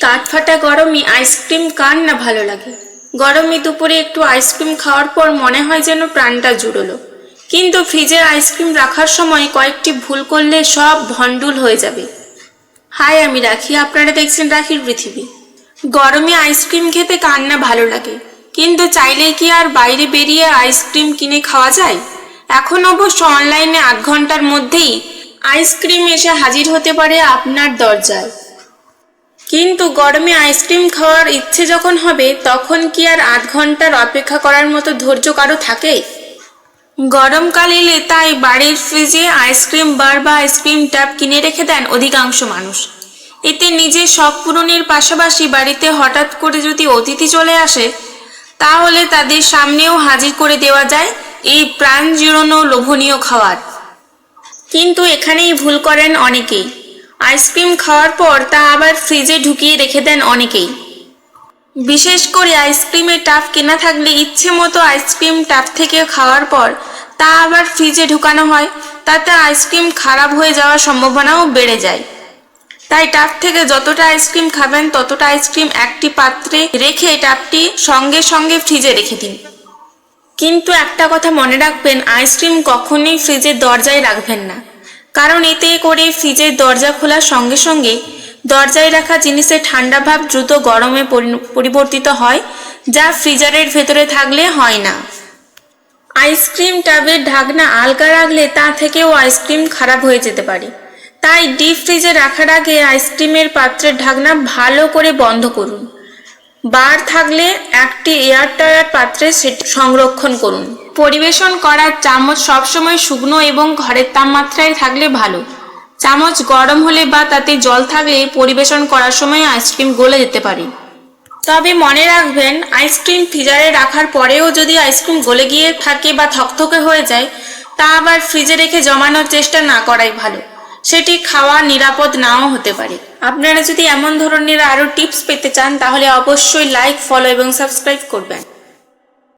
কাঠফাটা গরমে আইসক্রিম কার না ভালো লাগে। গরমে দুপুরে একটু আইসক্রিম খাওয়ার পর মনে হয় যেন প্রাণটা জুড়লো। কিন্তু ফ্রিজে আইসক্রিম রাখার সময় কয়েকটি ভুল করলে সব ভণ্ডুল হয়ে যাবে। হাই, আমি রাখি, আপনারা দেখছেন রাখির পৃথিবী। গরমে আইসক্রিম খেতে কার না ভালো লাগে, কিন্তু চাইলেই কি আর বাইরে বেরিয়ে আইসক্রিম কিনে খাওয়া যায়? এখন অবশ্য অনলাইনে 8 ঘন্টার মধ্যেই আইসক্রিম এসে হাজির হতে পারে আপনার দরজায়। কিন্তু গরমে আইসক্রিম খাওয়ার ইচ্ছে যখন হবে তখন কি আর 8 ঘন্টার অপেক্ষা করার মতো ধৈর্য কারো থাকে? গরমকাল এলে তাই বাড়ির ফ্রিজে আইসক্রিম বার বা আইসক্রিম ট্যাপ কিনে রেখে দেন অধিকাংশ মানুষ। এতে নিজের শখ পূরণের পাশাপাশি বাড়িতে হঠাৎ করে যদি অতিথি চলে আসে তাহলে তাদের সামনেও হাজির করে দেওয়া যায় এই প্রাণ জুড়ানো লোভনীয় খাবার। কিন্তু এখানেই ভুল করেন অনেকেই। আইসক্রিম খাওয়ার পর তা আবার ফ্রিজে ঢুকিয়ে রেখে দেন অনেকেই। বিশেষ করে আইসক্রিমের টাব কেনা থাকলে ইচ্ছে মতো আইসক্রিম টাব থেকে খাওয়ার পর তা আবার ফ্রিজে ঢুকানো হয়, তাতে আইসক্রিম খারাপ হয়ে যাওয়ার সম্ভাবনাও বেড়ে যায়। তাই টাব থেকে যতটা আইসক্রিম খাবেন ততটা আইসক্রিম একটি পাত্রে রেখে টাবটি সঙ্গে সঙ্গে ফ্রিজে রেখে দিন। কিন্তু একটা কথা মনে রাখবেন, আইসক্রিম কখনোই ফ্রিজের দরজায় রাখবেন না, কারণ এতে করে ফ্রিজের দরজা খোলার সঙ্গে সঙ্গে দরজায় রাখা জিনিসের ঠান্ডা ভাব দ্রুত গরমে পরিবর্তিত হয়, যা ফ্রিজারের ভেতরে থাকলে হয় না। আইসক্রিম টাবের ঢাকনা আলগা রাখলে তা থেকেও আইসক্রিম খারাপ হয়ে যেতে পারে। তাই ডিপ ফ্রিজে রাখার আগে আইসক্রিমের পাত্রের ঢাকনা ভালো করে বন্ধ করুন। বার থাকলে একটি এয়ারটাইট পাত্রে সেটি সংরক্ষণ করুন। পরিবেশন করার চামচ সবসময় শুকনো এবং ঘরের তাপমাত্রায় থাকলে ভালো। চামচ গরম হলে বা তাতে জল থাকলে পরিবেশন করার সময় আইসক্রিম গলে যেতে পারে। তবে মনে রাখবেন, আইসক্রিম ফ্রিজারে রাখার পরেও যদি আইসক্রিম গলে গিয়ে থাকে বা থকথকে হয়ে যায় তা আবার ফ্রিজে রেখে জমানোর চেষ্টা না করাই ভালো। সেটি খাওয়া নিরাপদ নাও হতে পারে। আপনারা যদি এমন ধরনের আরও টিপস পেতে চান তাহলে অবশ্যই লাইক, ফলো এবং সাবস্ক্রাইব করবেন।